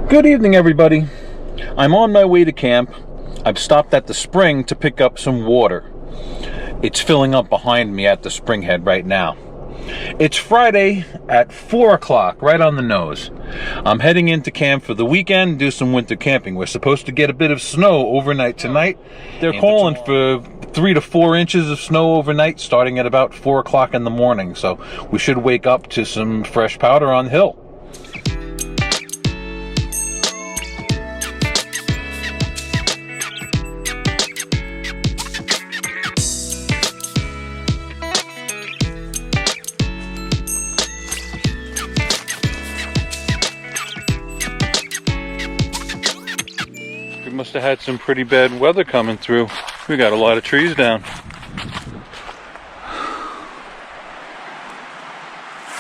Good evening, everybody. I'm on my way to camp. I've stopped at the spring to pick up some water. It's filling up behind me at the spring head right now. It's Friday at 4 o'clock, right on the nose. I'm heading into camp for the weekend, do some winter camping. We're supposed to get a bit of snow overnight tonight. They're calling for 3 to 4 inches of snow overnight, starting at about 4 o'clock in the morning. So we should wake up to some fresh powder on the hill. Must have had some pretty bad weather coming through. We got a lot of trees down.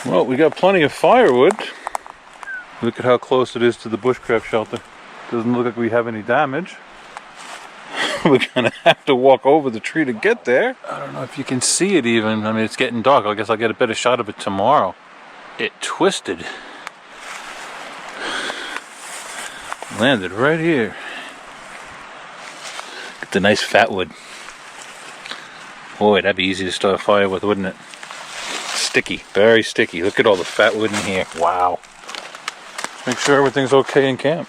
Well, we got plenty of firewood. Look at how close it is to the bushcraft shelter. Doesn't look like we have any damage. We're gonna have to walk over the tree to get there. I don't know if you can see it even. I mean, it's getting dark. I guess I'll get a better shot of it tomorrow. It twisted. Landed right here. The nice fat wood. Boy, that'd be easy to start a fire with, wouldn't it? Sticky, very sticky. Look at all the fat wood in here. Wow. Make sure everything's okay in camp.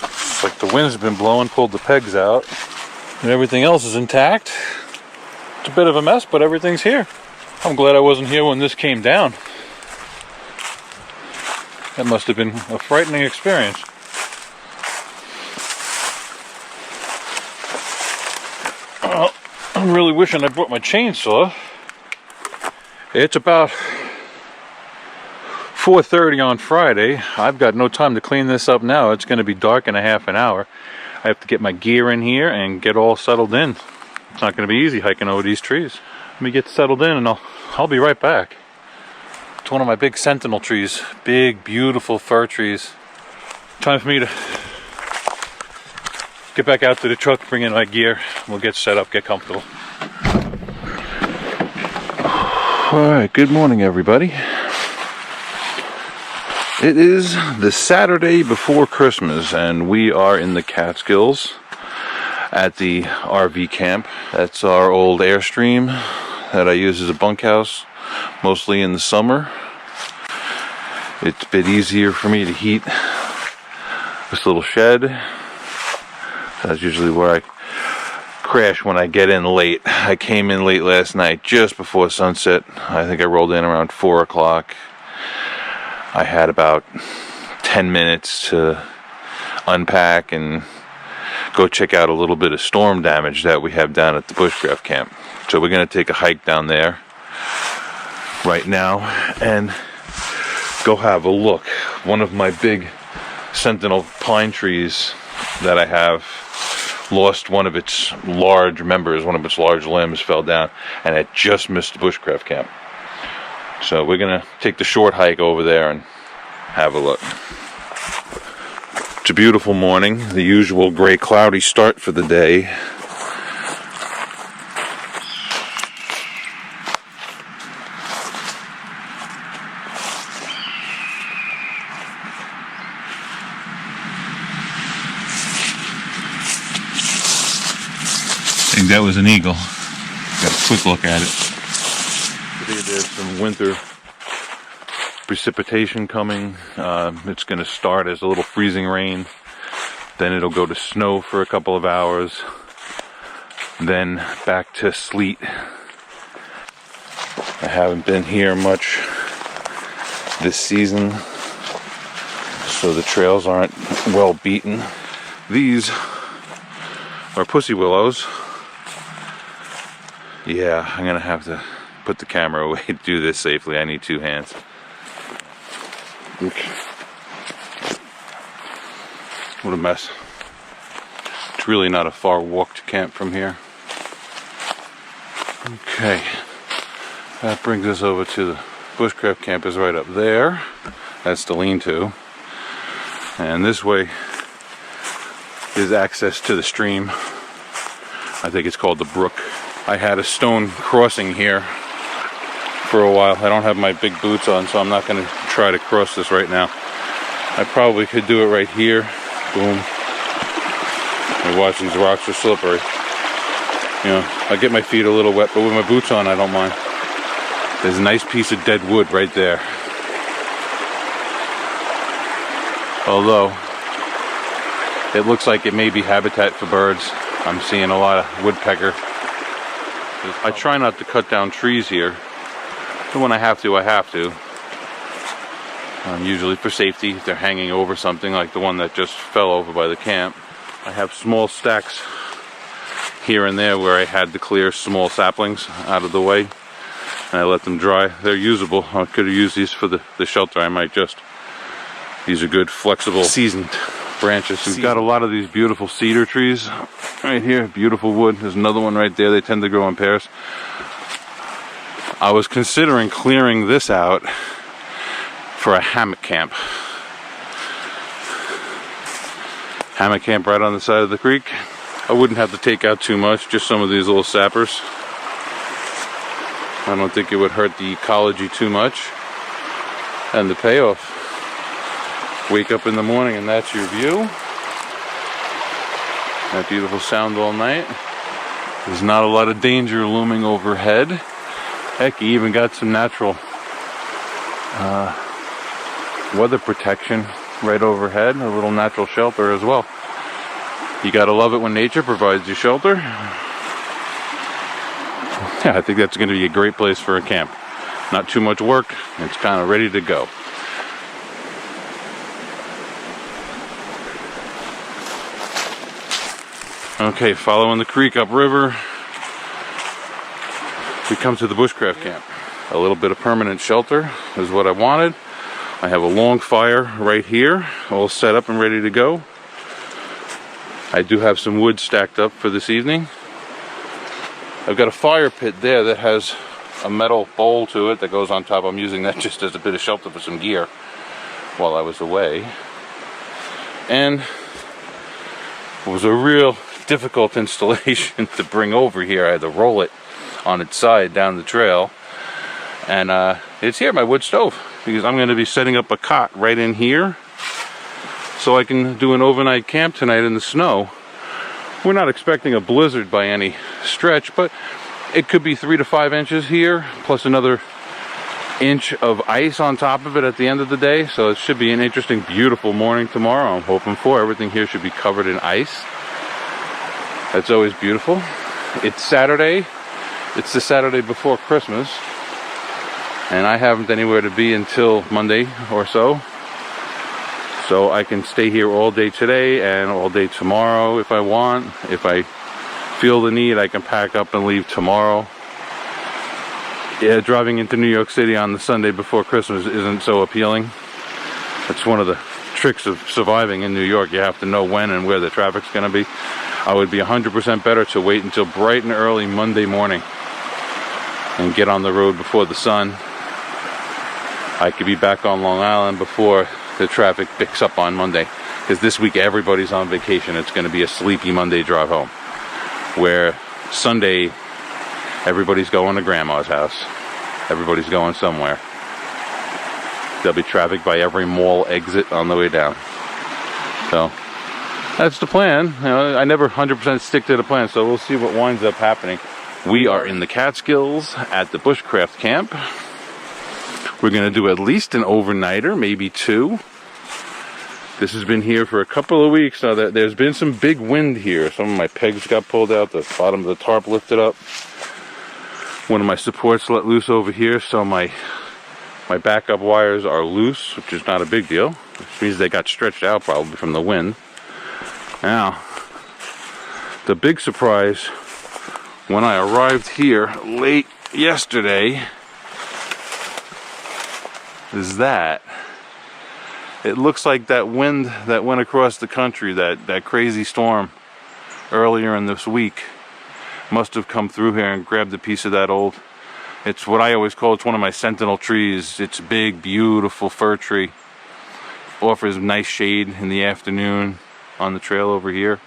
It's like the wind's been blowing, pulled the pegs out, and everything else is intact. It's a bit of a mess, but everything's here. I'm glad I wasn't here when this came down. That must have been a frightening experience. I'm really wishing I brought my chainsaw. It's about 4:30 on Friday. I've got no time to clean this up now. It's going to be dark in a half an hour. I have to get my gear in here and get all settled in. It's not going to be easy hiking over these trees. Let me get settled in and I'll be right back. It's one of my big sentinel trees. Big, beautiful fir trees. Time for me to get back out to the truck, bring in my gear. We'll get set up, get comfortable. Alright, good morning, everybody. It is the Saturday before Christmas, and we are in the Catskills at the RV camp. That's our old Airstream that I use as a bunkhouse, mostly in the summer. It's a bit easier for me to heat this little shed. That's usually where I crash when I get in late. I came in late last night, just before sunset. I think I rolled in around 4 o'clock. I had about 10 minutes to unpack and go check out a little bit of storm damage that we have down at the Bushcraft camp. So we're going to take a hike down there right now and go have a look. One of my big sentinel pine trees that I have lost one of its large members, one of its large limbs fell down, and it just missed the bushcraft camp. So we're gonna take the short hike over there and have a look. It's a beautiful morning, the usual gray cloudy start for the day. I think that was an eagle. Got a quick look at it. There's some winter precipitation coming. It's going to start as a little freezing rain. Then it'll go to snow for a couple of hours. Then back to sleet. I haven't been here much this season, so the trails aren't well beaten. These are pussy willows. Yeah, I'm gonna have to put the camera away to do this safely. I need 2 hands. Okay. What a mess. It's really not a far walk to camp from here. Okay. That brings us over to the Bushcraft camp is right up there. That's the lean-to. And this way is access to the stream. I think it's called the brook. I had a stone crossing here for a while. I don't have my big boots on, so I'm not going to try to cross this right now. I probably could do it right here. Boom. And watch, these rocks are slippery. You know, I get my feet a little wet, but with my boots on, I don't mind. There's a nice piece of dead wood right there. Although, it looks like it may be habitat for birds. I'm seeing a lot of woodpecker. I try not to cut down trees here. But when I have to, I have to. Usually for safety, if they're hanging over something like the one that just fell over by the camp. I have small stacks here and there where I had to clear small saplings out of the way. And I let them dry. They're usable. I could have used these for the shelter. I might just. These are good, flexible, seasoned branches. We've got a lot of these beautiful cedar trees right here. Beautiful wood. There's another one right there. They tend to grow in pairs. I was considering clearing this out for a hammock camp. Hammock camp right on the side of the creek. I wouldn't have to take out too much, just some of these little sappers. I don't think it would hurt the ecology too much. And the payoff. Wake up in the morning and that's your view. That beautiful sound all night. There's not a lot of danger looming overhead. Heck, you even got some natural weather protection right overhead. A little natural shelter as well. You gotta love it when nature provides you shelter. Yeah, I think that's gonna be a great place for a camp. Not too much work. It's kind of ready to go. Okay, following the creek upriver, we come to the bushcraft camp. A little bit of permanent shelter is what I wanted. I have a long fire right here, all set up and ready to go. I do have some wood stacked up for this evening. I've got a fire pit there that has a metal bowl to it that goes on top. I'm using that just as a bit of shelter for some gear while I was away. And it was a real difficult installation to bring over here. I had to roll it on its side down the trail. And it's here, my wood stove. Because I'm going to be setting up a cot right in here. So I can do an overnight camp tonight in the snow. We're not expecting a blizzard by any stretch, but it could be 3 to 5 inches here, plus another inch of ice on top of it at the end of the day. So it should be an interesting, beautiful morning tomorrow. I'm hoping for. Everything here should be covered in ice. That's always beautiful. It's Saturday. It's the Saturday before Christmas. And I haven't anywhere to be until Monday or so. So I can stay here all day today and all day tomorrow if I want. If I feel the need, I can pack up and leave tomorrow. Yeah, driving into New York City on the Sunday before Christmas isn't so appealing. That's one of the tricks of surviving in New York. You have to know when and where the traffic's going to be. I would be 100% better to wait until bright and early Monday morning and get on the road before the sun. I could be back on Long Island before the traffic picks up on Monday. Because this week everybody's on vacation. It's going to be a sleepy Monday drive home. Where Sunday, everybody's going to grandma's house. Everybody's going somewhere. There'll be traffic by every mall exit on the way down. So, that's the plan. You know, I never 100% stick to the plan, so we'll see what winds up happening. We are in the Catskills at the Bushcraft camp. We're going to do at least an overnighter, maybe 2. This has been here for a couple of weeks now. There's been some big wind here. Some of my pegs got pulled out, the bottom of the tarp lifted up. One of my supports let loose over here, so my backup wires are loose, which is not a big deal. Which means they got stretched out probably from the wind. Now, the big surprise when I arrived here late yesterday is that it looks like that wind that went across the country, that crazy storm earlier in this week, must have come through here and grabbed a piece of that old, it's what I always call, it's one of my sentinel trees. It's a big, beautiful fir tree. Offers nice shade in the afternoon on the trail over here.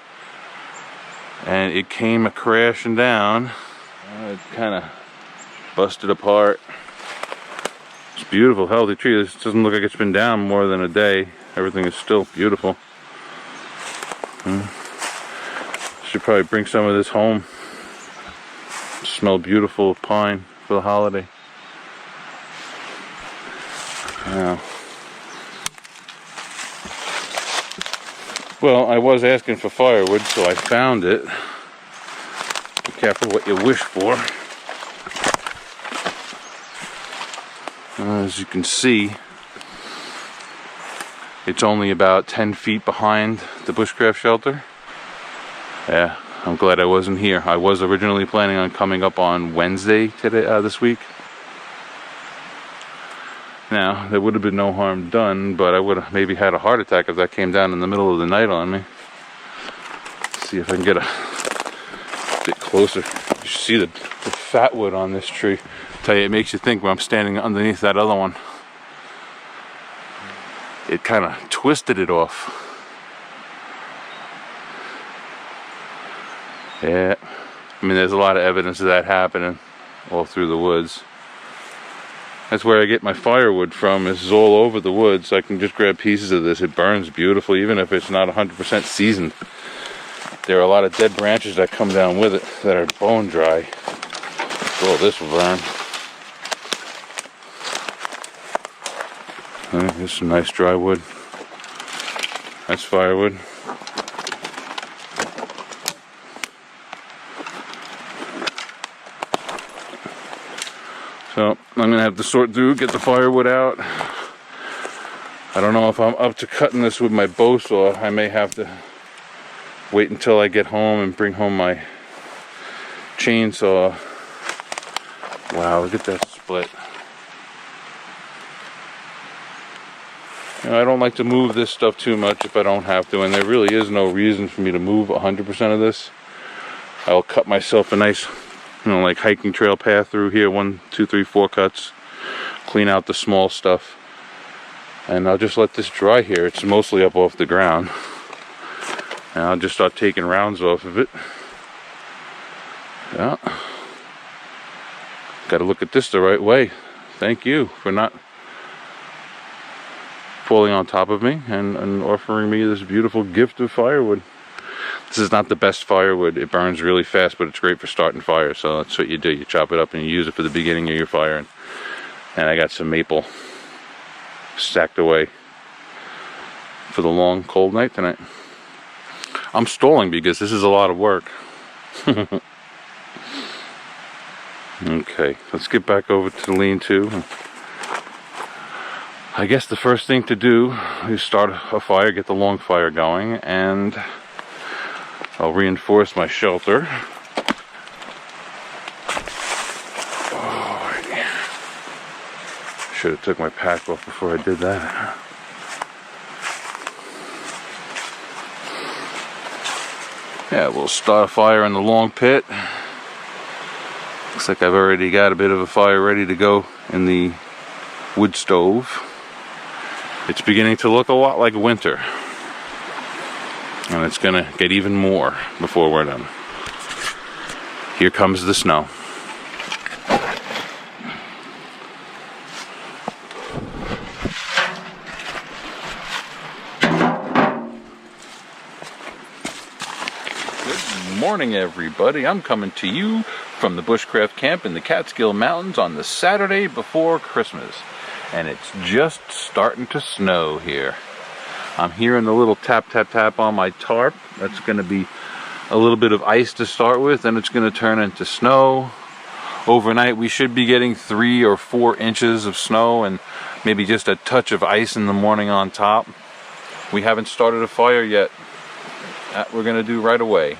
And it came crashing down. It kind of busted apart. It's a beautiful, healthy tree. This doesn't look like it's been down more than a day. Everything is still beautiful. Should probably bring some of this home. Smell beautiful pine for the holiday. Now, well, I was asking for firewood, so I found it. Be careful what you wish for. As you can see, it's only about 10 feet behind the bushcraft shelter. Yeah, I'm glad I wasn't here. I was originally planning on coming up on Wednesday today, this week. Now, there would have been no harm done, but I would have maybe had a heart attack if that came down in the middle of the night on me. Let's see if I can get a bit closer. You should see the fat wood on this tree. I tell you, it makes you think when I'm standing underneath that other one. It kind of twisted it off. Yeah, I mean, there's a lot of evidence of that happening all through the woods. That's where I get my firewood from. This is all over the woods. I can just grab pieces of this. It burns beautifully, even if it's not 100% seasoned. There are a lot of dead branches that come down with it that are bone dry. Oh, this will burn. Here's some nice dry wood. That's firewood. So I'm gonna have to sort through, get the firewood out. I don't know if I'm up to cutting this with my bow saw. I may have to wait until I get home and bring home my chainsaw. Wow, look at that split. You know, I don't like to move this stuff too much if I don't have to, and there really is no reason for me to move 100% of this. I'll cut myself a nice, like hiking trail path through here, 1, 2, 3, 4 cuts, clean out the small stuff, and I'll just let this dry here. It's mostly up off the ground, and I'll just start taking rounds off of it. Yeah, got to look at this the right way. Thank you for not falling on top of me and offering me this beautiful gift of firewood. This is not the best firewood. It burns really fast, but it's great for starting fires. So that's what you do. You chop it up and you use it for the beginning of your fire. And I got some maple stacked away for the long, cold night tonight. I'm stalling because this is a lot of work. Okay, let's get back over to the lean-to. I guess the first thing to do is start a fire, get the long fire going, and I'll reinforce my shelter. Should have took my pack off before I did that. Yeah, we'll start a fire in the long pit. Looks like I've already got a bit of a fire ready to go in the wood stove. It's beginning to look a lot like winter. And it's gonna get even more before we're done. Here comes the snow. Good morning, everybody. I'm coming to you from the Bushcraft camp in the Catskill Mountains on the Saturday before Christmas. And it's just starting to snow here. I'm hearing the little tap, tap, tap on my tarp. That's going to be a little bit of ice to start with, then it's going to turn into snow. Overnight we should be getting 3 or 4 inches of snow and maybe just a touch of ice in the morning on top. We haven't started a fire yet. That we're going to do right away.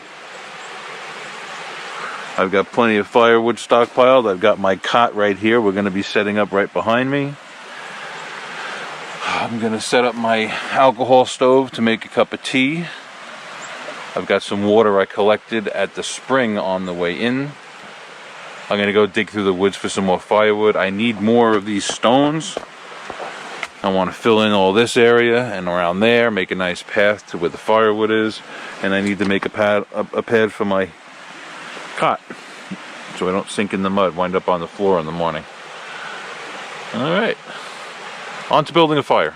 I've got plenty of firewood stockpiled. I've got my cot right here. We're going to be setting up right behind me. I'm going to set up my alcohol stove to make a cup of tea. I've got some water I collected at the spring on the way in. I'm going to go dig through the woods for some more firewood. I need more of these stones. I want to fill in all this area and around there, make a nice path to where the firewood is. And I need to make a pad for my cot so I don't sink in the mud, wind up on the floor in the morning. All right. On to building a fire.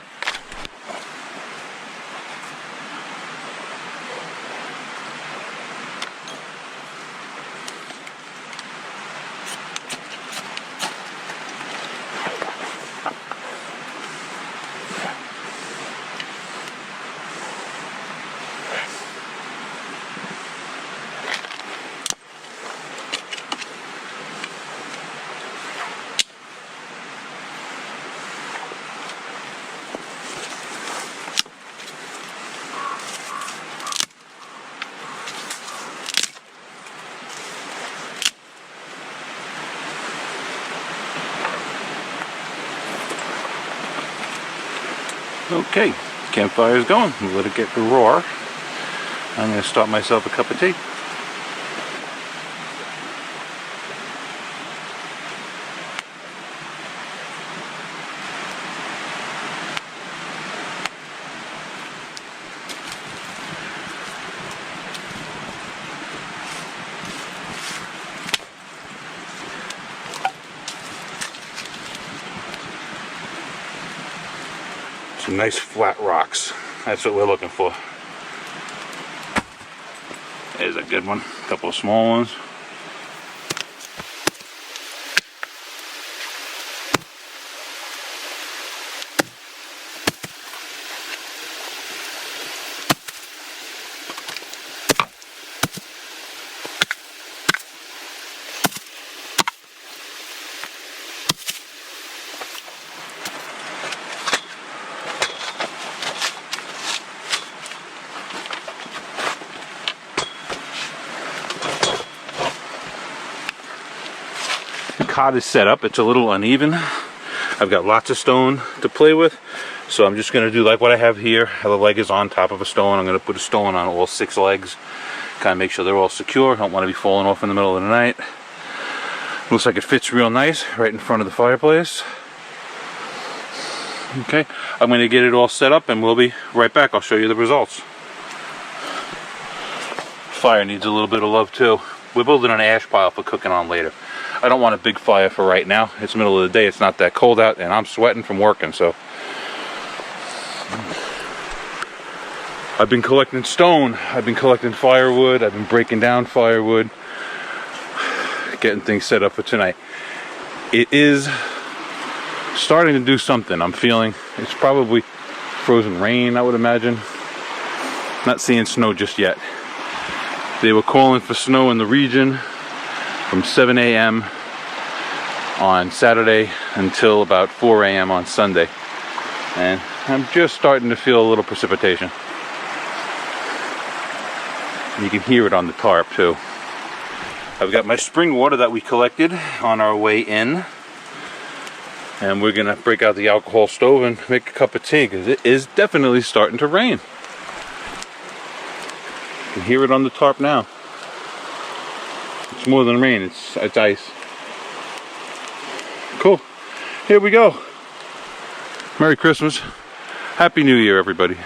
Okay, campfire's going. We'll let it get the roar. I'm going to start myself a cup of tea. Some nice flat rocks. That's what we're looking for. There's a good one. A couple of small ones. Cot is set up. It's a little uneven. I've got lots of stone to play with, so I'm just going to do like what I have here. How the leg is on top of a stone. I'm going to put a stone on all 6 legs, kind of make sure they're all secure. I don't want to be falling off in the middle of the night. Looks like it fits real nice right in front of the fireplace. Okay, I'm going to get it all set up and we'll be right back. I'll show you the results. Fire needs a little bit of love too. We're building an ash pile for cooking on later. I don't want a big fire for right now. It's the middle of the day. It's not that cold out, and I'm sweating from working, so. I've been collecting stone. I've been collecting firewood. I've been breaking down firewood. Getting things set up for tonight. It is starting to do something. I'm feeling it's probably frozen rain, I would imagine. Not seeing snow just yet. They were calling for snow in the region from 7 a.m. on Saturday until about 4 a.m. on Sunday. And I'm just starting to feel a little precipitation. You can hear it on the tarp too. I've got my spring water that we collected on our way in. And we're gonna break out the alcohol stove and make a cup of tea because it is definitely starting to rain. You can hear it on the tarp now. It's more than rain, it's ice. Cool. Here we go. Merry Christmas. Happy New Year, everybody.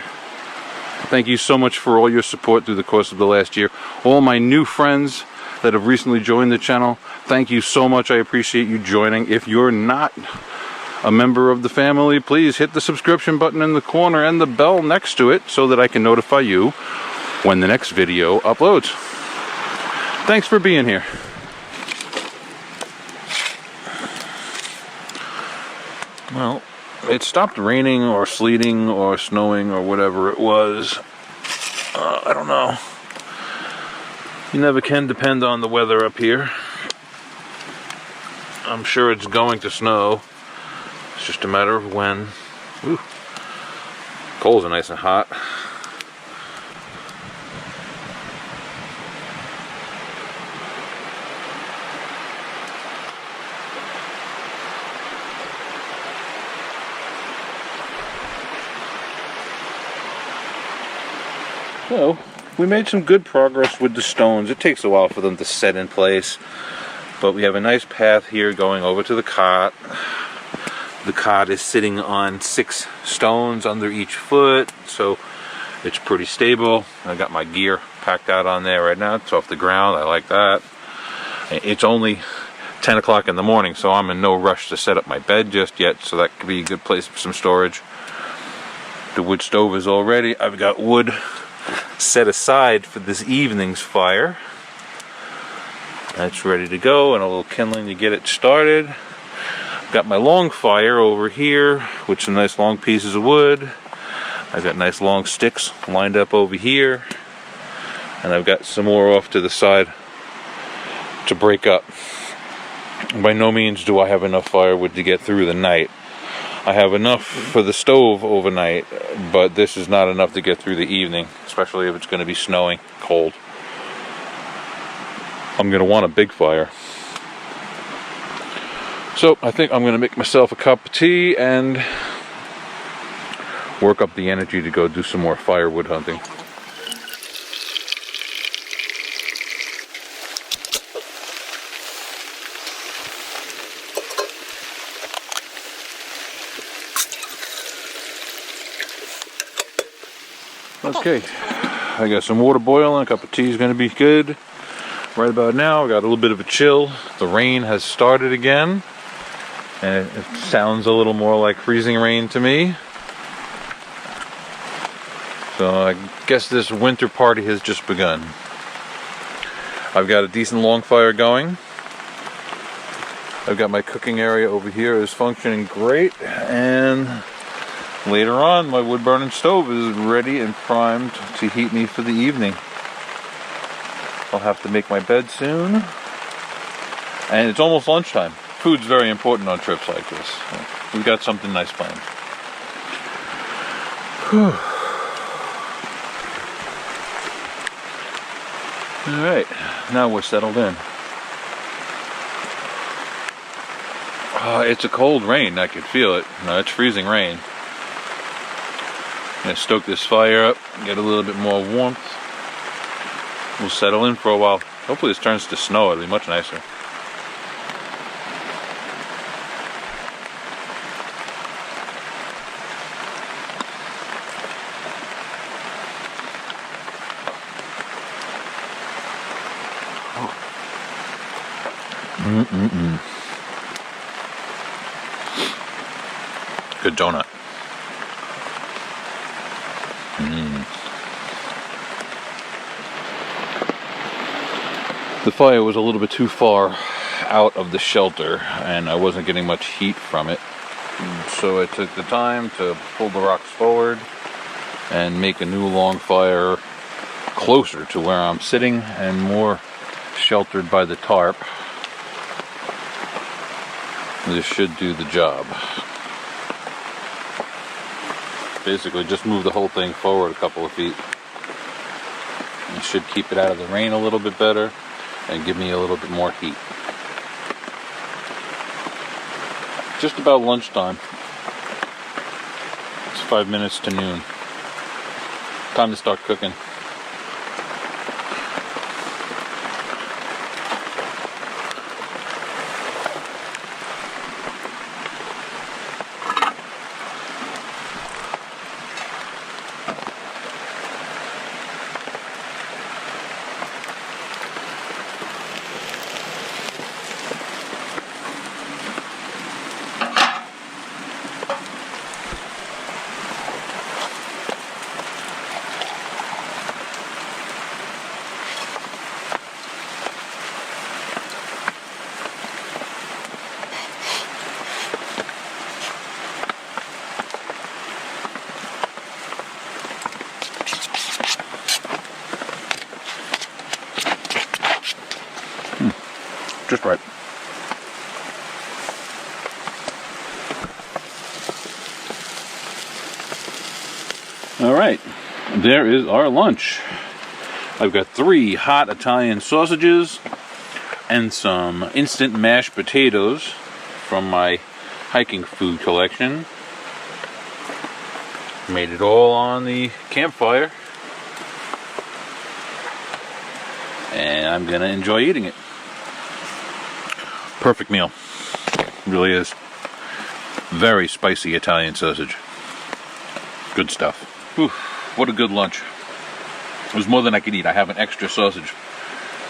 Thank you so much for all your support through the course of the last year. All my new friends that have recently joined the channel, thank you so much. I appreciate you joining. If you're not a member of the family, please hit the subscription button in the corner and the bell next to it so that I can notify you when the next video uploads. Thanks for being here. Well, it stopped raining or sleeting or snowing or whatever it was. I don't know. You never can depend on the weather up here. I'm sure it's going to snow. It's just a matter of when. Ooh. Coals are nice and hot. So, we made some good progress with the stones. It takes a while for them to set in place. But we have a nice path here going over to the cot. The cot is sitting on 6 stones under each foot, so it's pretty stable. I got my gear packed out on there right now. It's off the ground. I like that. It's only 10 o'clock in the morning, so I'm in no rush to set up my bed just yet, so that could be a good place for some storage. The wood stove is all ready. I've got wood set aside for this evening's fire. That's ready to go, and a little kindling to get it started. I've got my long fire over here with some nice long pieces of wood. I've got nice long sticks lined up over here, and I've got some more off to the side to break up. By no means do I have enough firewood to get through the night. I have enough for the stove overnight, but this is not enough to get through the evening, especially if it's going to be snowing, cold. I'm going to want a big fire. So I think I'm going to make myself a cup of tea and work up the energy to go do some more firewood hunting. Okay, I got some water boiling, a cup of tea is going to be good. Right about now, I got a little bit of a chill. The rain has started again, and it sounds a little more like freezing rain to me. So I guess this winter party has just begun. I've got a decent long fire going. I've got my cooking area over here is functioning great, and later on, my wood burning stove is ready and primed to heat me for the evening. I'll have to make my bed soon. And it's almost lunchtime. Food's very important on trips like this. We've got something nice planned. Whew. Alright, now we're settled in. It's a cold rain, I could feel it. No, it's freezing rain. I'm going to stoke this fire up, get a little bit more warmth. We'll settle in for a while. Hopefully this turns to snow, it'll be much nicer. Good donut. The fire was a little bit too far out of the shelter, and I wasn't getting much heat from it. So I took the time to pull the rocks forward and make a new long fire closer to where I'm sitting and more sheltered by the tarp. This should do the job. Basically just move the whole thing forward a couple of feet. It should keep it out of the rain a little bit better and give me a little bit more heat. Just about lunchtime. It's 5 minutes to noon. Time to start cooking. Just right. All right, there is our lunch. I've got 3 hot Italian sausages and some instant mashed potatoes from my hiking food collection. Made it all on the campfire, and I'm gonna enjoy eating it. Perfect meal. Really is. Very spicy Italian sausage. Good stuff. Whew, what a good lunch. It was more than I could eat. I have an extra sausage.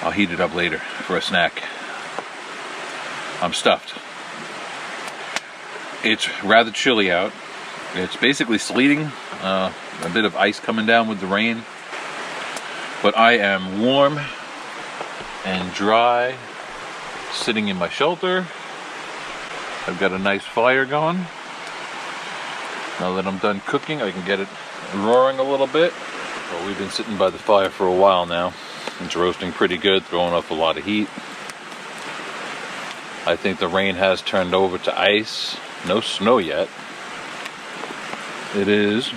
I'll heat it up later for a snack. I'm stuffed. It's rather chilly out. It's basically sleeting, a bit of ice coming down with the rain. But I am warm and dry, sitting in my shelter. I've got a nice fire going. Now that I'm done cooking, I can get it roaring a little bit. Well, we've been sitting by the fire for a while now. It's roasting pretty good, throwing off a lot of heat. I think the rain has turned over to ice. No snow yet. It is.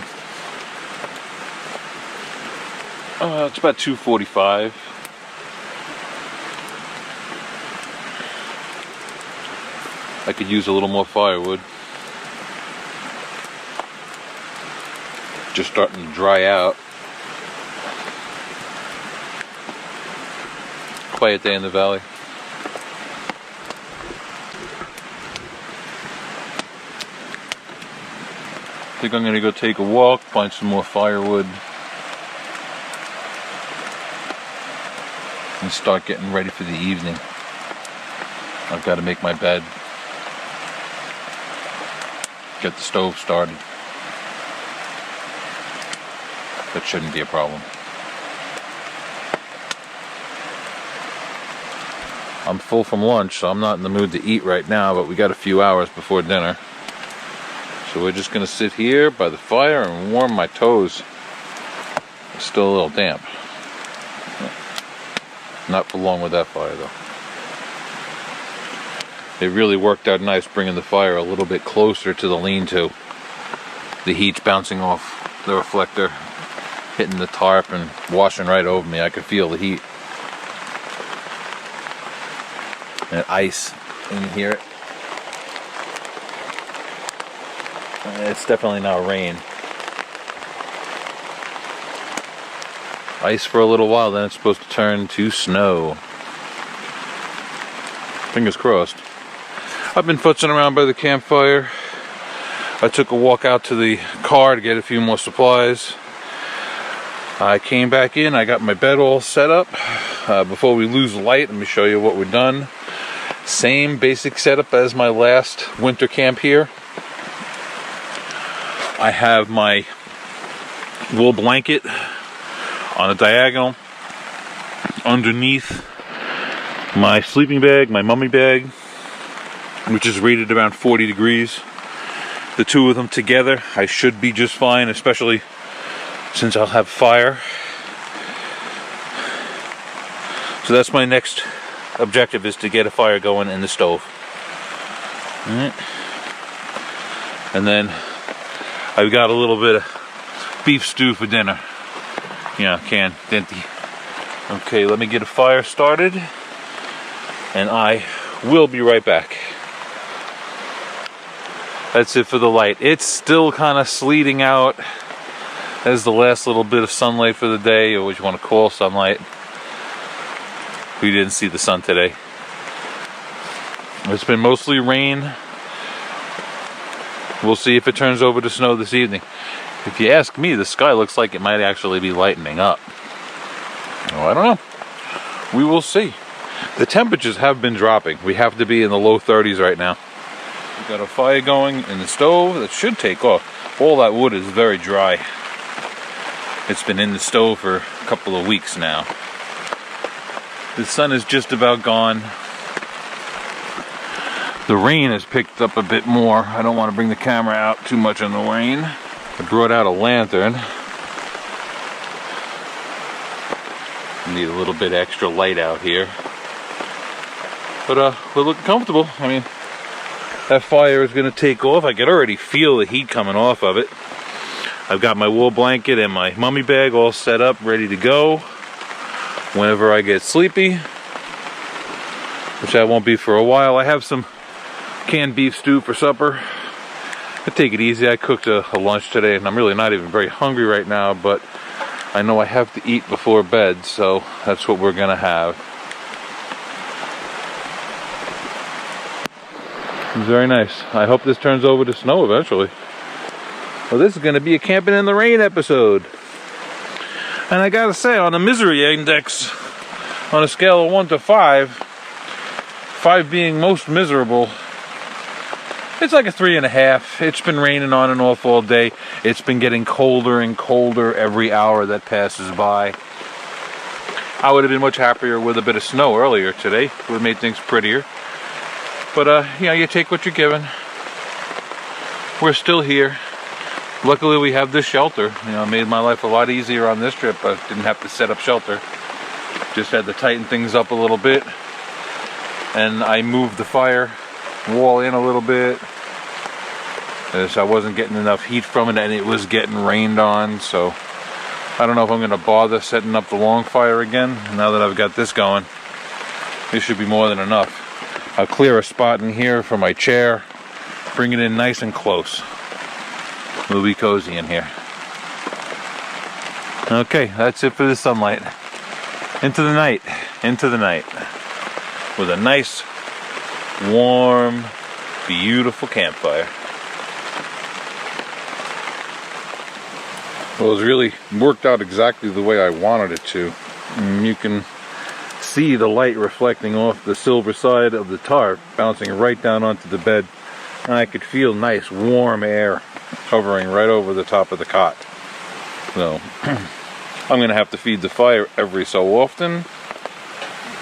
It's about 2:45. I could use a little more firewood. Just starting to dry out. Quiet day in the valley. I think I'm going to go take a walk, find some more firewood, and start getting ready for the evening. I've got to make my bed, get the stove started. That shouldn't be a problem. I'm full from lunch, so I'm not in the mood to eat right now, but we got a few hours before dinner. So we're just gonna sit here by the fire and warm my toes. It's still a little damp. Not for long with that fire though. It really worked out nice bringing the fire a little bit closer to the lean-to. The heat's bouncing off the reflector, hitting the tarp and washing right over me. I could feel the heat. And ice, you can hear it. It's definitely not rain. Ice for a little while, then it's supposed to turn to snow. Fingers crossed. I've been futzing around by the campfire. I took a walk out to the car to get a few more supplies. I came back in, I got my bed all set up. Before we lose light, let me show you what we've done. Same basic setup as my last winter camp here. I have my wool blanket on a diagonal underneath my sleeping bag, my mummy bag, which is rated around 40 degrees. The two of them together, I should be just fine, especially since I'll have fire. So that's my next objective, is to get a fire going in the stove. All right. And then I've got a little bit of beef stew for dinner. Yeah, canned, dinty. Okay, let me get a fire started, and I will be right back. That's it for the light. It's still kind of sleeting out. That's the last little bit of sunlight for the day, or what you want to call sunlight. We didn't see the sun today. It's been mostly rain. We'll see if it turns over to snow this evening. If you ask me, the sky looks like it might actually be lightening up. Oh, I don't know. We will see. The temperatures have been dropping. We have to be in the low 30s right now. We've got a fire going in the stove that should take off. All that wood is very dry. It's been in the stove for a couple of weeks now. The sun is just about gone. The rain has picked up a bit more. I don't want to bring the camera out too much in the rain. I brought out a lantern. Need a little bit extra light out here. But we're looking comfortable. I mean, that fire is going to take off. I can already feel the heat coming off of it. I've got my wool blanket and my mummy bag all set up, ready to go whenever I get sleepy, which I won't be for a while. I have some canned beef stew for supper. I take it easy. I cooked a lunch today, and I'm really not even very hungry right now, but I know I have to eat before bed, so that's what we're gonna have. Very nice. I hope this turns over to snow eventually. Well, this is gonna be a camping in the rain episode. And I gotta say, on a misery index, on a scale of 1 to 5, 5 being most miserable, it's like a 3.5. It's been raining on and off all day. It's been getting colder and colder every hour that passes by. I would have been much happier with a bit of snow earlier today. It would have made things prettier. But, you know, you take what you're given. We're still here. Luckily, we have this shelter. You know, it made my life a lot easier on this trip. I didn't have to set up shelter. Just had to tighten things up a little bit. And I moved the fire wall in a little bit, as I wasn't getting enough heat from it, and it was getting rained on. So I don't know if I'm going to bother setting up the long fire again. Now that I've got this going, this should be more than enough. I'll clear a spot in here for my chair, bring it in nice and close. It'll be cozy in here. Okay, that's it for the sunlight. Into the night, with a nice, warm, beautiful campfire. Well, it's really worked out exactly the way I wanted it to. You can see the light reflecting off the silver side of the tarp, bouncing right down onto the bed, and I could feel nice, warm air hovering right over the top of the cot. So, I'm going to have to feed the fire every so often,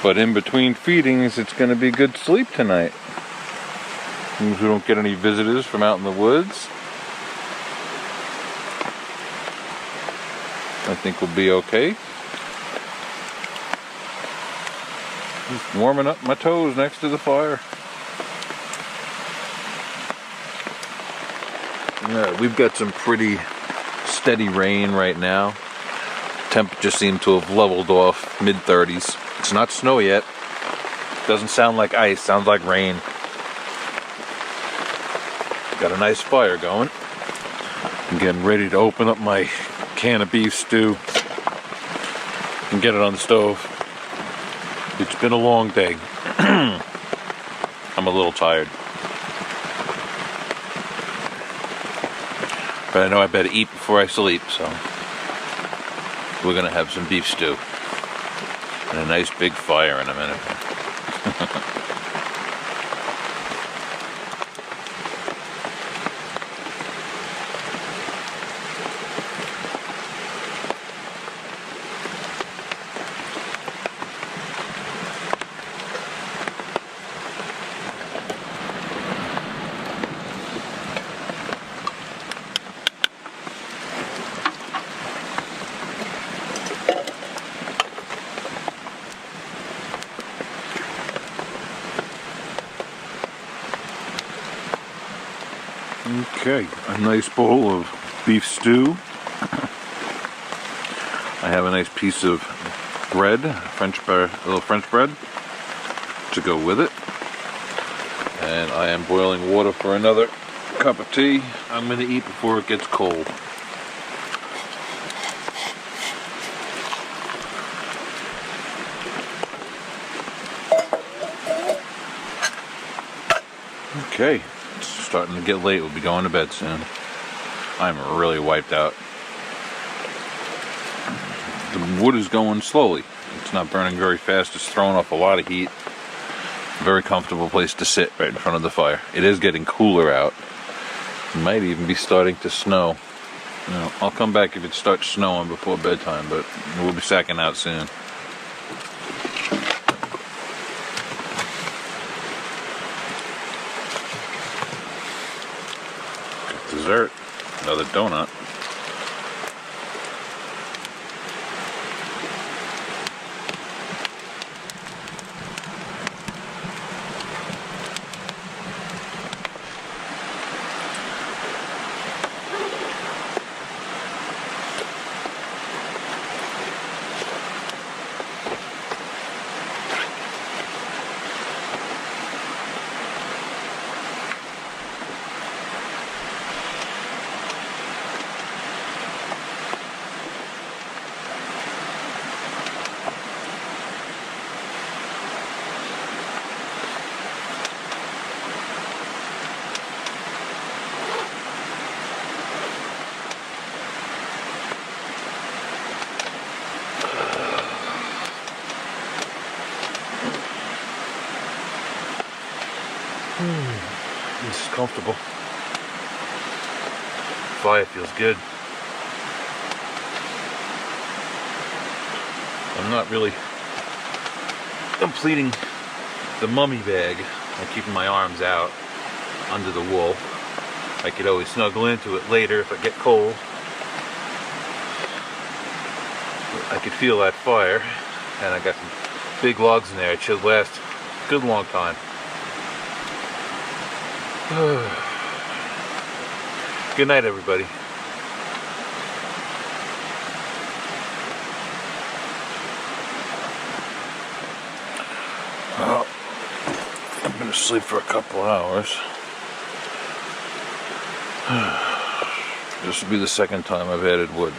but in between feedings, it's going to be good sleep tonight. As we don't get any visitors from out in the woods, I think we'll be okay. Just warming up my toes next to the fire. Yeah, we've got some pretty steady rain right now. Temperature seemed to have leveled off mid-30s. It's not snow yet. Doesn't sound like ice, sounds like rain. Got a nice fire going. I'm getting ready to open up my can of beef stew and get it on the stove. It's been a long day. I'm a little tired. But I know I better eat before I sleep, so we're gonna have some beef stew and a nice big fire in a minute. Okay, a nice bowl of beef stew. I have a nice piece of bread, a little French bread to go with it. And I am boiling water for another cup of tea. I'm going to eat before it gets cold. Okay. Starting to get late. We'll be going to bed soon. I'm really wiped out. The wood is going slowly. It's not burning very fast. It's throwing off a lot of heat. Very comfortable place to sit right in front of the fire. It is getting cooler out. It might even be starting to snow. You know, I'll come back if it starts snowing before bedtime, but we'll be sacking out soon. Dessert, another donut. comfortable. Fire feels good. I'm not really completing the mummy bag. I'm keeping my arms out under the wool. I could always snuggle into it later if I get cold. But I could feel that fire, and I got some big logs in there. It should last a good long time. Good night, everybody. Well, I've been asleep for a couple hours. This will be the second time I've added wood.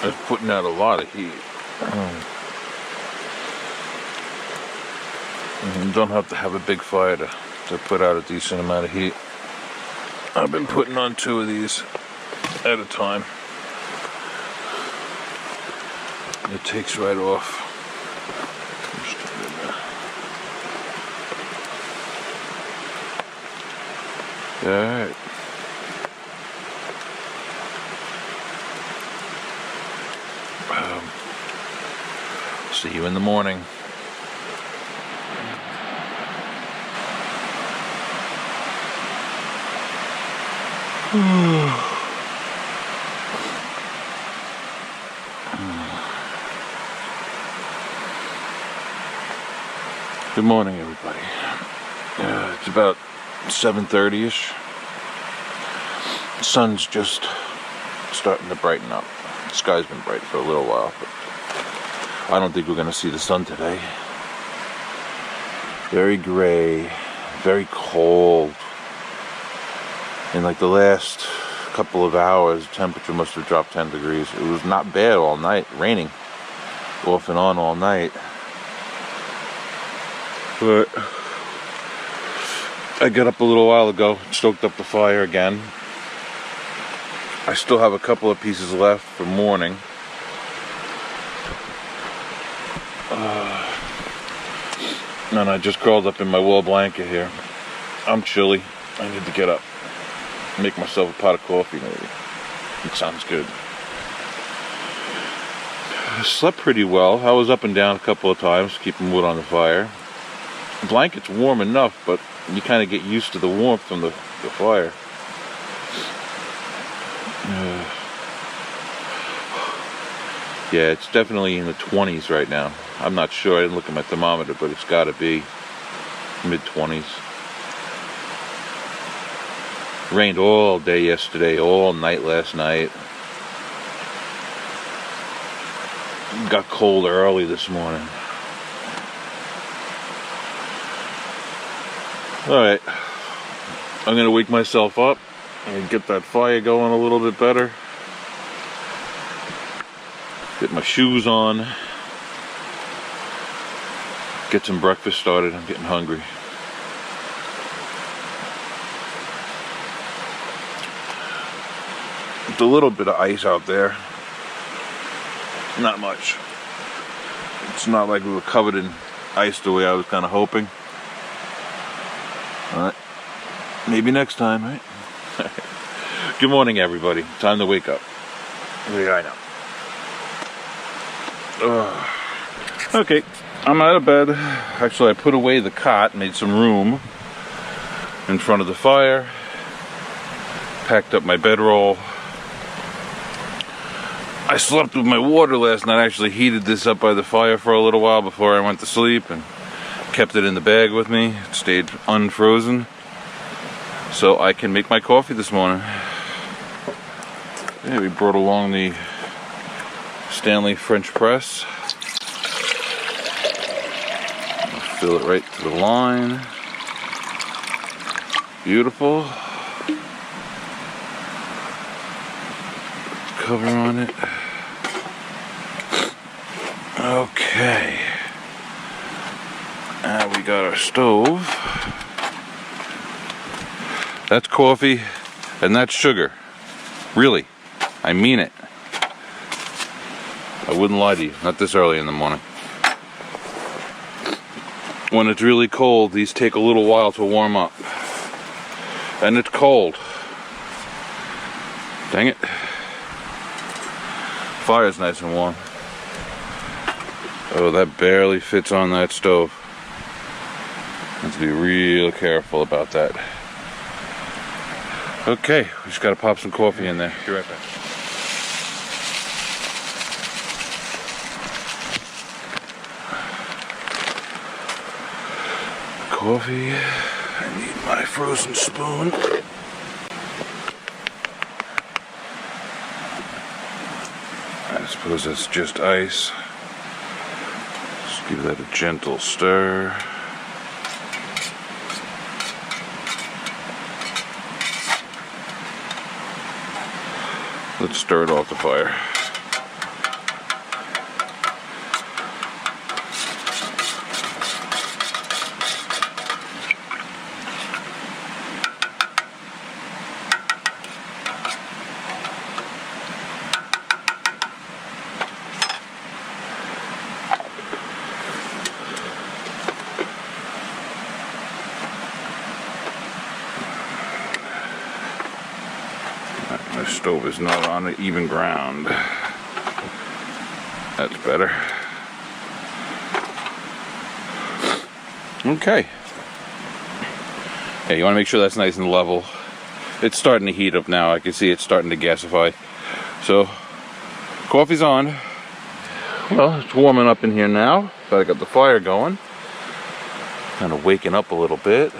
It's putting out a lot of heat. You don't have to have a big fire to put out a decent amount of heat. I've been putting on 2 of these at a time. It takes right off. Alright. See you in the morning. Good morning, everybody. It's about 7:30ish. The sun's just starting to brighten up. The sky's been bright for a little while, but I don't think we're going to see the sun today. Very gray, very cold. In like the last couple of hours, the temperature must have dropped 10 degrees. It was not bad all night, raining off and on all night. But I got up a little while ago, stoked up the fire again. I still have a couple of pieces left for morning. And I just curled up in my wool blanket here. I'm chilly. I need to get up. Make myself a pot of coffee maybe. It sounds good. I slept pretty well. I was up and down a couple of times, keeping wood on the fire. The blanket's warm enough, but you kind of get used to the warmth from the fire. Yeah, it's definitely in the 20s right now. I'm not sure. I didn't look at my thermometer, but it's got to be mid-20s. Rained all day yesterday, all night last night. Got cold early this morning. Alright, I'm going to wake myself up and get that fire going a little bit better. Get my shoes on. Get some breakfast started. I'm getting hungry. With a little bit of ice out there. Not much. It's not like we were covered in ice the way I was kind of hoping. Alright. Maybe next time, right? Good morning, everybody. Time to wake up. Yeah, I know. Okay, I'm out of bed. Actually, I put away the cot, made some room in front of the fire. Packed up my bedroll. I slept with my water last night. I actually heated this up by the fire for a little while before I went to sleep and kept it in the bag with me. It stayed unfrozen so I can make my coffee this morning. Yeah, we brought along the Stanley French press. Fill it right to the line. Beautiful. Cover on it. Okay. Now we got our stove. That's coffee and that's sugar. Really. I mean it. I wouldn't lie to you. Not this early in the morning. when it's really cold, these take a little while to warm up. And it's cold. Dang it. Fire's nice and warm. Oh, that barely fits on that stove. Have to be real careful about that. Okay, we just gotta pop some coffee in there. Be right back. Coffee. I need my frozen spoon. I suppose that's just ice. Just give that a gentle stir. Let's stir it off the fire. My stove is not on an even ground. That's better. Okay. Yeah, you want to make sure that's nice and level. It's starting to heat up now. I can see it's starting to gasify. So, coffee's on. Well, it's warming up in here now. So I got the fire going. Kind of waking up a little bit.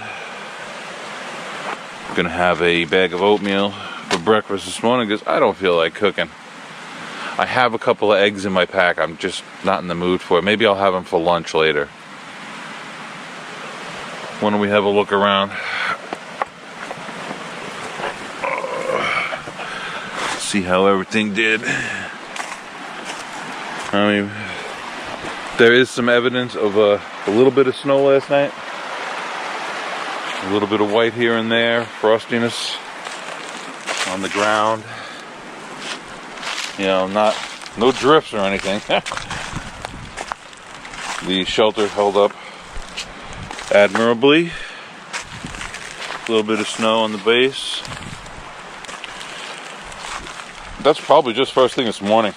I'm gonna have a bag of oatmeal for breakfast this morning because I don't feel like cooking. I have a couple of eggs in my pack. I'm just not in the mood for it. Maybe I'll have them for lunch later. Why don't we have a look around? See how everything did. I mean, there is some evidence of a little bit of snow last night. A little bit of white here and there, frostiness on the ground. You know, no drifts or anything. The shelter held up admirably. A little bit of snow on the base. That's probably just first thing this morning.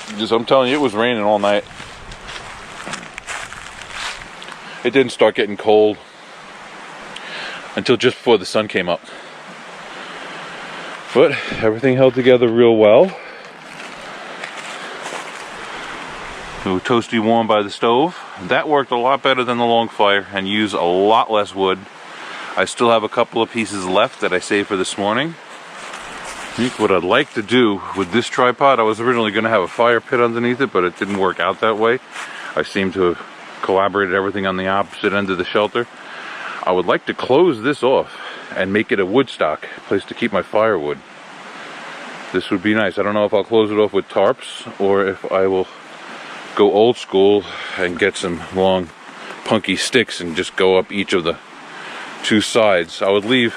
Because I'm telling you, it was raining all night. It didn't start getting cold until just before the sun came up. But everything held together real well. It was toasty warm by the stove. That worked a lot better than the long fire and used a lot less wood. I still have a couple of pieces left that I saved for this morning. I think what I'd like to do with this tripod, I was originally going to have a fire pit underneath it, but it didn't work out that way. I seem to have collaborated everything on the opposite end of the shelter. I would like to close this off and make it a wood stock, place to keep my firewood. This would be nice. I don't know if I'll close it off with tarps or if I will go old school and get some long punky sticks and just go up each of the two sides. I would leave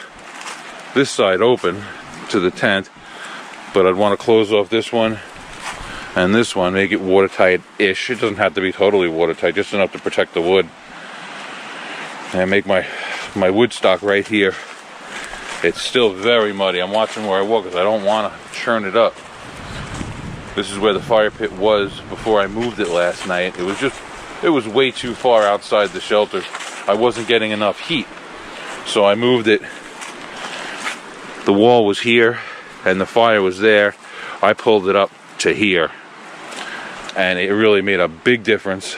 this side open to the tent, but I'd want to close off this one and this one, make it watertight-ish. It doesn't have to be totally watertight, just enough to protect the wood. And make my wood stock right here. It's still very muddy. I'm watching where I walk because I don't want to churn it up. This is where the fire pit was before I moved it last night. It was way too far outside the shelter. I wasn't getting enough heat. So I moved it. The wall was here and the fire was there. I pulled it up to here. And it really made a big difference.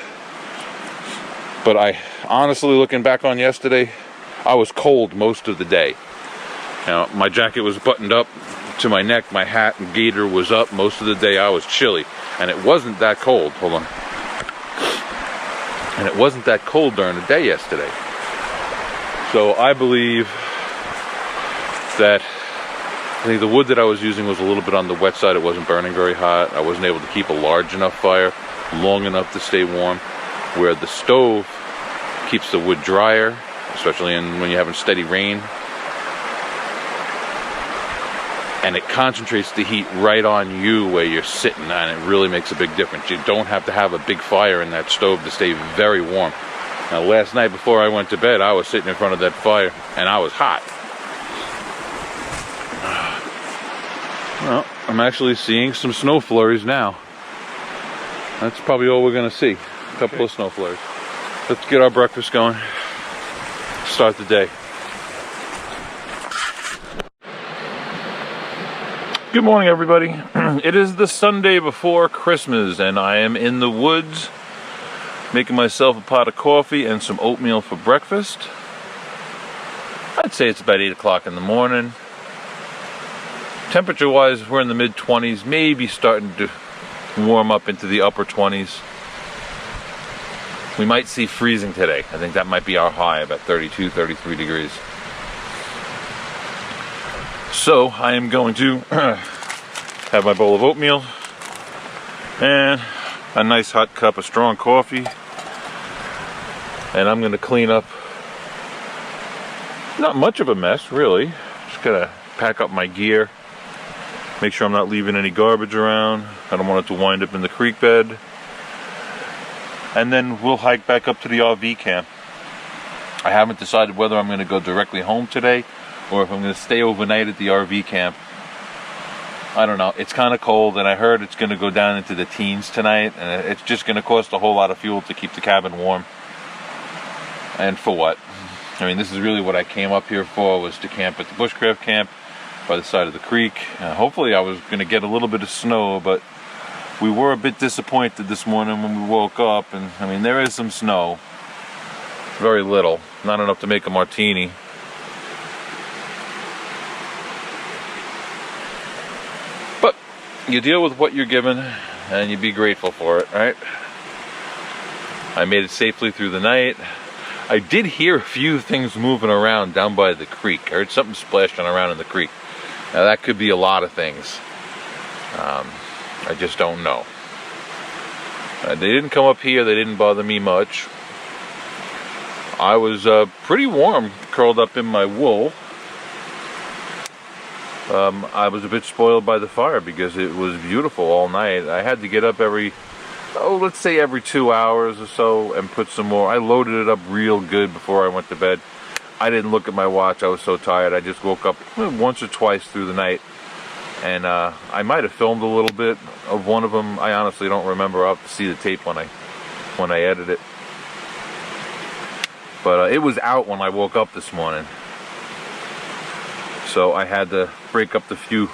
But I honestly, looking back on yesterday, I was cold most of the day. You know, my jacket was buttoned up to my neck, my hat and gaiter was up. Most of the day I was chilly, and it wasn't that cold. Hold on. And it wasn't that cold during the day yesterday. So I believe that the wood that I was using was a little bit on the wet side. It wasn't burning very hot. I wasn't able to keep a large enough fire long enough to stay warm. Where the stove keeps the wood drier, especially when you're having steady rain. And it concentrates the heat right on you where you're sitting, and it really makes a big difference. You don't have to have a big fire in that stove to stay very warm. Now last night before I went to bed, I was sitting in front of that fire and I was hot. Well, I'm actually seeing some snow flurries now. That's probably all we're gonna see. A couple of snow flurries. Let's get our breakfast going. Start the day. Good morning, everybody. It is the Sunday before Christmas and I am in the woods making myself a pot of coffee and some oatmeal for breakfast. I'd say it's about 8 o'clock in the morning. Temperature wise, we're in the mid-20s, maybe starting to warm up into the upper 20s. We might see freezing today. I think that might be our high, about 32, 33 degrees. So I am going to have my bowl of oatmeal and a nice hot cup of strong coffee, and I'm going to clean up not much of a mess really. Just gotta pack up my gear, make sure I'm not leaving any garbage around. I don't want it to wind up in the creek bed, and then we'll hike back up to the RV camp. I haven't decided whether I'm going to go directly home today or if I'm going to stay overnight at the RV camp. I don't know. It's kind of cold, and I heard it's going to go down into the teens tonight, and it's just going to cost a whole lot of fuel to keep the cabin warm. And for what? I mean, this is really what I came up here for, was to camp at the Bushcraft camp by the side of the creek. Hopefully I was going to get a little bit of snow, but we were a bit disappointed this morning when we woke up, and I mean, there is some snow. Very little. Not enough to make a martini. You deal with what you're given and you be grateful for it, right? I made it safely through the night. I did hear a few things moving around down by the creek. I heard something splashing around in the creek. Now that could be a lot of things. I just don't know. They didn't come up here. They didn't bother me much. I was pretty warm, curled up in my wool. I was a bit spoiled by the fire because it was beautiful all night. I had to get up let's say every 2 hours or so and put some more. I loaded it up real good before I went to bed. I didn't look at my watch. I was so tired. I just woke up once or twice through the night. And I might have filmed a little bit of one of them. I honestly don't remember. I'll have to see the tape when I edit it. But it was out when I woke up this morning. So I had to break up the few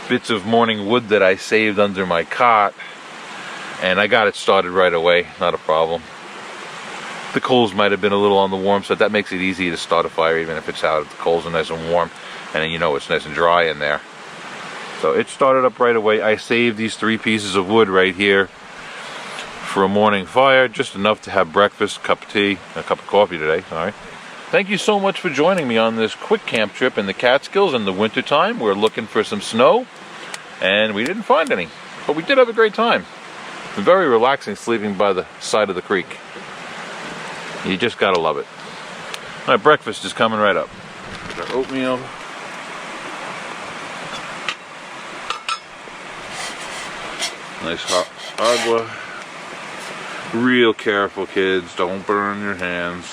bits of morning wood that I saved under my cot, and I got it started right away, not a problem. The coals might have been a little on the warm side. That makes it easy to start a fire even if it's out. The coals are nice and warm, and then you know it's nice and dry in there. So it started up right away. I saved these 3 pieces of wood right here for a morning fire, just enough to have breakfast, a cup of tea, and a cup of coffee today. All right. Thank you so much for joining me on this quick camp trip in the Catskills in the winter time. We're looking for some snow, and we didn't find any, but we did have a great time. Very relaxing sleeping by the side of the creek. You just gotta love it. All right, breakfast is coming right up. Our oatmeal. Nice hot agua. Real careful, kids. Don't burn your hands.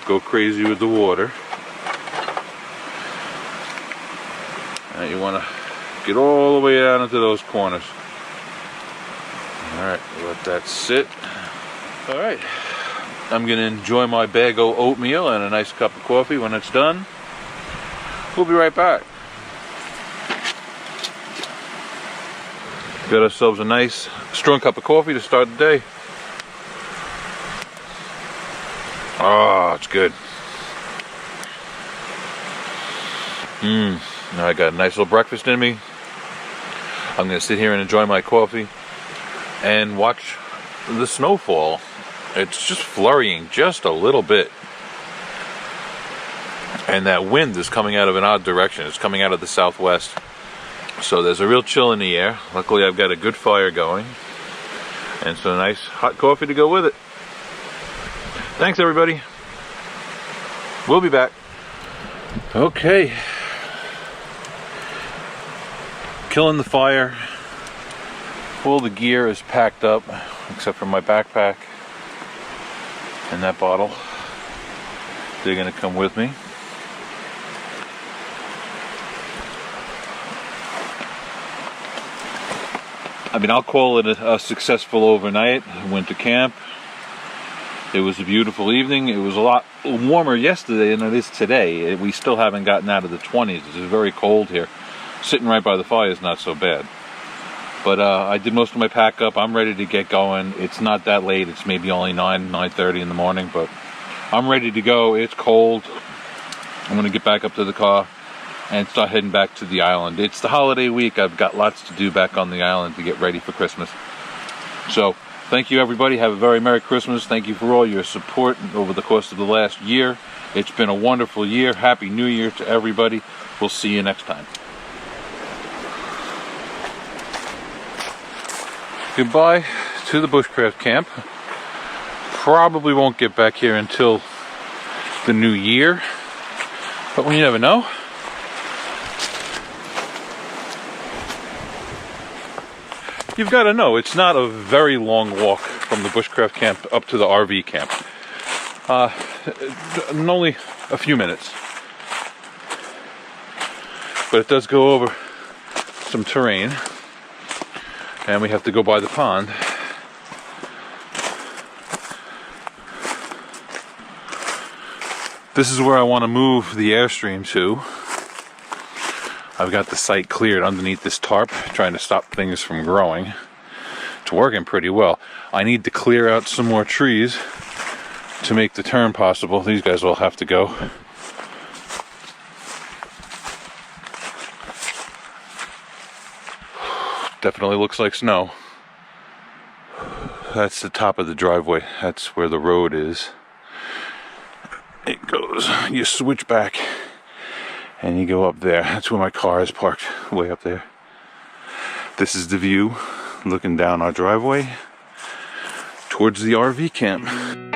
Go crazy with the water. And you want to get all the way down into those corners. Alright, let that sit. Alright, I'm going to enjoy my bag of oatmeal and a nice cup of coffee when it's done. We'll be right back. Got ourselves a nice strong cup of coffee to start the day. Oh, it's good. Now I got a nice little breakfast in me. I'm going to sit here and enjoy my coffee and watch the snowfall. It's just flurrying just a little bit. And that wind is coming out of an odd direction. It's coming out of the southwest. So there's a real chill in the air. Luckily I've got a good fire going. And some nice hot coffee to go with it. Thanks everybody. We'll be back. Okay. Killing the fire. All the gear is packed up except for my backpack and that bottle. They're gonna come with me. I mean, I'll call it a successful overnight. Went to camp. It was a beautiful evening. It was a lot warmer yesterday than it is today. We still haven't gotten out of the 20s. It's very cold here. Sitting right by the fire is not so bad. But I did most of my pack up. I'm ready to get going. It's not that late. It's maybe only 9:30 in the morning, but I'm ready to go. It's cold. I'm going to get back up to the car and start heading back to the island. It's the holiday week. I've got lots to do back on the island to get ready for Christmas. So, thank you everybody. Have a very Merry Christmas. Thank you for all your support over the course of the last year. It's been a wonderful year. Happy New Year to everybody. We'll see you next time. Goodbye to the Bushcraft camp. Probably won't get back here until the new year, but you never know. You've got to know, it's not a very long walk from the Bushcraft camp up to the RV camp. Only a few minutes. But it does go over some terrain. And we have to go by the pond. This is where I want to move the Airstream to. I've got the site cleared underneath this tarp, trying to stop things from growing. It's working pretty well. I need to clear out some more trees to make the turn possible. These guys will have to go. Definitely looks like snow. That's the top of the driveway. That's where the road is. It goes, you switch back and you go up there. That's where my car is parked, way up there. This is the view looking down our driveway towards the RV camp.